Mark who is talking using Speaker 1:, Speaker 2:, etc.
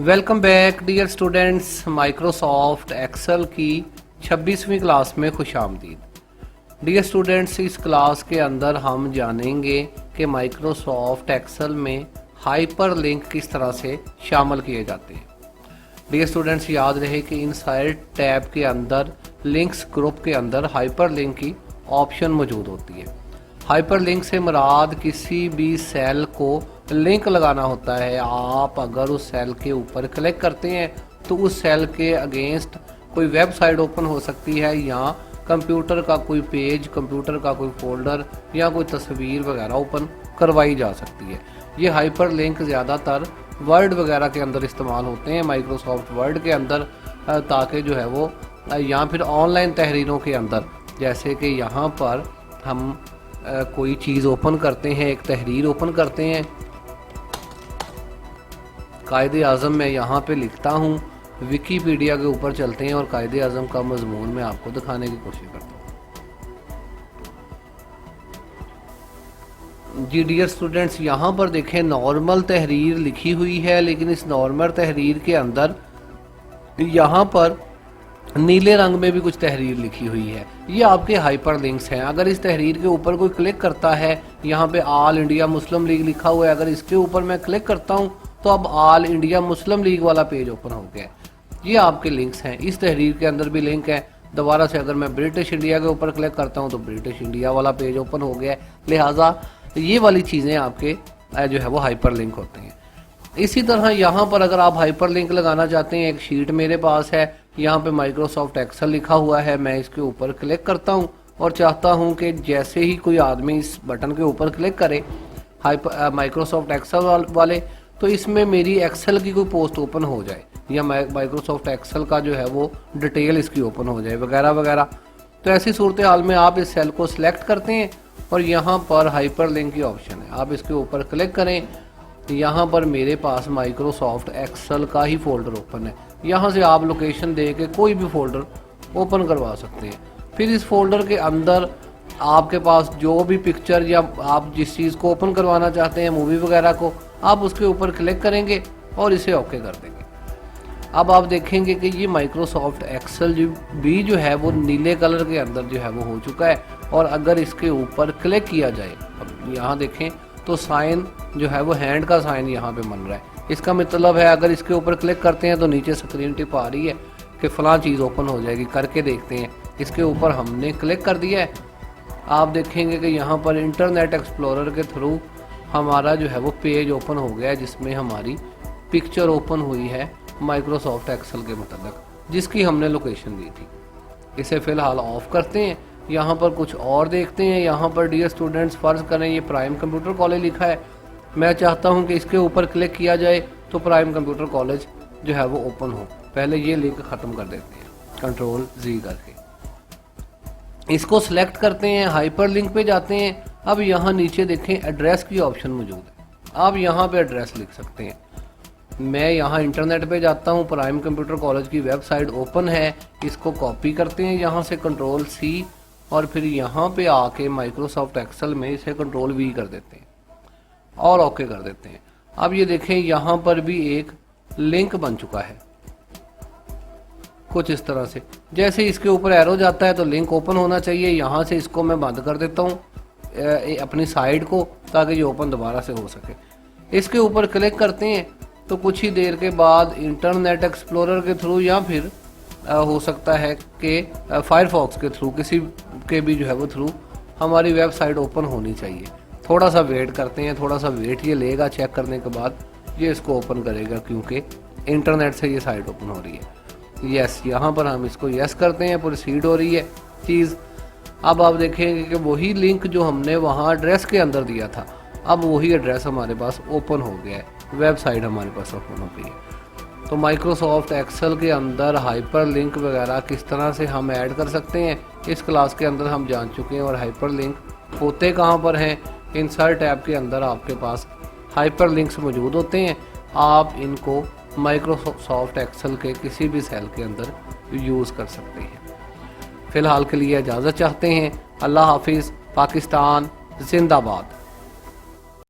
Speaker 1: Welcome back dear students. Microsoft Excel की 26वीं class में खुशामदीद। डियर स्टूडेंट्स, इस क्लास के अंदर हम जानेंगे कि माइक्रोसॉफ्ट एक्सेल में हाइपर लिंक किस तरह से शामिल किए जाते हैं। डियर स्टूडेंट्स, याद रहे कि इनसाइड टैब के अंदर लिंक्स ग्रुप के अंदर हाइपर लिंक की ऑप्शन मौजूद होती है। हाइपर लिंक से मुराद किसी भी सेल को लिंक लगाना होता है। आप अगर उस सेल के ऊपर क्लिक करते हैं तो उस सेल के अगेंस्ट कोई वेबसाइट ओपन हो सकती है या कंप्यूटर का कोई पेज, कंप्यूटर का कोई फोल्डर या कोई तस्वीर वगैरह ओपन करवाई जा सकती है। ये हाइपर लिंक ज़्यादातर वर्ड वगैरह के अंदर इस्तेमाल होते हैं, माइक्रोसॉफ्ट वर्ड के अंदर, ताकि जो है वो या फिर ऑनलाइन तहरीरों के अंदर, जैसे कि यहाँ पर हम कोई चीज़ ओपन करते हैं, एक तहरीर ओपन करते हैं। कायदे आज़म मैं यहाँ पे लिखता हूँ, विकीपीडिया के ऊपर चलते हैं और कायदे आज़म का मजमून मैं आपको दिखाने की कोशिश करता हूँ। जी डियर स्टूडेंट्स, यहाँ पर देखें नॉर्मल तहरीर लिखी हुई है, लेकिन इस नॉर्मल तहरीर के अंदर यहाँ पर नीले रंग में भी कुछ तहरीर लिखी हुई है। ये आपके हाइपर लिंक्स हैं। अगर इस तहरीर के ऊपर कोई क्लिक करता है, यहाँ पे ऑल इंडिया मुस्लिम लीग लिखा हुआ है, अगर इसके ऊपर मैं क्लिक करता हूँ तो अब ऑल इंडिया मुस्लिम लीग वाला पेज ओपन हो गया। ये आपके लिंक्स हैं। इस तहरीर के अंदर भी लिंक है। दोबारा से अगर मैं ब्रिटिश इंडिया के ऊपर क्लिक करता हूँ तो ब्रिटिश इंडिया वाला पेज ओपन हो गया। लिहाजा ये वाली चीज़ें आपके जो है वो हाइपर लिंक होते हैं। इसी तरह यहाँ पर अगर आप हाइपर लिंक लगाना चाहते हैं, एक शीट मेरे पास है, यहाँ पे माइक्रोसॉफ्ट एक्सेल लिखा हुआ है, मैं इसके ऊपर क्लिक करता हूँ और चाहता हूँ कि जैसे ही कोई आदमी इस बटन के ऊपर क्लिक करे माइक्रोसॉफ्ट एक्सेल वाले, तो इसमें मेरी एक्सेल की कोई पोस्ट ओपन हो जाए या माइक्रोसॉफ्ट एक्सेल का जो है वो डिटेल इसकी ओपन हो जाए वगैरह वगैरह। तो ऐसी सूरत हाल में आप इस सेल को सिलेक्ट करते हैं और यहाँ पर हाइपर लिंक की ऑप्शन है, आप इसके ऊपर क्लिक करें। यहाँ पर मेरे पास माइक्रोसॉफ्ट एक्सेल का ही फोल्डर ओपन है। यहाँ से आप लोकेशन दे के कोई भी फोल्डर ओपन करवा सकते हैं। फिर इस फोल्डर के अंदर आपके पास जो भी पिक्चर या आप जिस चीज़ को ओपन करवाना चाहते हैं, मूवी वगैरह को, आप उसके ऊपर क्लिक करेंगे और इसे ओके कर देंगे। अब आप देखेंगे कि ये माइक्रोसॉफ्ट एक्सेल भी जो है वो नीले कलर के अंदर जो है वो हो चुका है। और अगर इसके ऊपर क्लिक किया जाए, अब यहाँ देखें तो साइन जो है वो हैंड का साइन यहाँ पे बन रहा है। इसका मतलब है अगर इसके ऊपर क्लिक करते हैं तो नीचे स्क्रीन टिप आ रही है कि फ़लाँ चीज़ ओपन हो जाएगी। करके देखते हैं। इसके ऊपर हमने क्लिक कर दिया है। आप देखेंगे कि यहाँ पर इंटरनेट एक्सप्लोरर के थ्रू हमारा जो है वो पेज ओपन हो गया है, जिसमें हमारी पिक्चर ओपन हुई है माइक्रोसॉफ्ट एक्सेल के मतलब, जिसकी हमने लोकेशन दी थी। इसे फ़िलहाल ऑफ करते हैं। यहाँ पर कुछ और देखते हैं। यहाँ पर डियर स्टूडेंट्स, फ़र्ज़ करें ये प्राइम कंप्यूटर कॉलेज लिखा है, मैं चाहता हूँ कि इसके ऊपर क्लिक किया जाए तो प्राइम कंप्यूटर कॉलेज जो है वो ओपन हो। पहले ये लिंक ख़त्म कर देते हैं, Ctrl+Z करके इसको सिलेक्ट करते हैं, हाइपर लिंक पे जाते हैं। अब यहाँ नीचे देखें एड्रेस की ऑप्शन मौजूद है। आप यहाँ पे एड्रेस लिख सकते हैं। मैं यहाँ इंटरनेट पे जाता हूँ, प्राइम कंप्यूटर कॉलेज की वेबसाइट ओपन है, इसको कॉपी करते हैं यहाँ से Ctrl+C और फिर यहाँ पे आके माइक्रोसॉफ्ट एक्सेल में इसे Ctrl+V कर देते हैं और ओके कर देते हैं। अब ये देखें यहाँ पर भी एक लिंक बन चुका है कुछ इस तरह से। जैसे इसके ऊपर एरो जाता है तो लिंक ओपन होना चाहिए। यहाँ से इसको मैं बंद कर देता हूँ अपनी साइड को, ताकि ये ओपन दोबारा से हो सके। इसके ऊपर क्लिक करते हैं तो कुछ ही देर के बाद इंटरनेट एक्सप्लोरर के थ्रू या फिर हो सकता है कि फायरफॉक्स के थ्रू, किसी के भी जो है वो थ्रू हमारी वेबसाइट ओपन होनी चाहिए। थोड़ा सा वेट करते हैं, थोड़ा सा वेट ये लेगा। चेक करने के बाद ये इसको ओपन करेगा, क्योंकि इंटरनेट से ये साइट ओपन हो रही है। यस, यहाँ पर हम इसको यस करते हैं, प्रोसीड हो रही है चीज़। अब आप देखेंगे कि वही लिंक जो हमने वहाँ एड्रेस के अंदर दिया था, अब वही एड्रेस हमारे पास ओपन हो गया है, वेबसाइट हमारे पास ओपन हो गई है। तो माइक्रोसॉफ्ट एक्सेल के अंदर हाइपर लिंक वगैरह किस तरह से हम ऐड कर सकते हैं, इस क्लास के अंदर हम जान चुके हैं। और हाइपर लिंक होते कहाँ पर हैं, इंसर्ट टैब के अंदर आपके पास हाइपर लिंक्स मौजूद होते हैं। आप इनको माइक्रोसॉफ्ट एक्सेल के किसी भी सेल के अंदर यूज़ कर सकते हैं। फ़िलहाल के लिए इजाज़त चाहते हैं। अल्लाह हाफिज़। पाकिस्तान जिंदाबाद।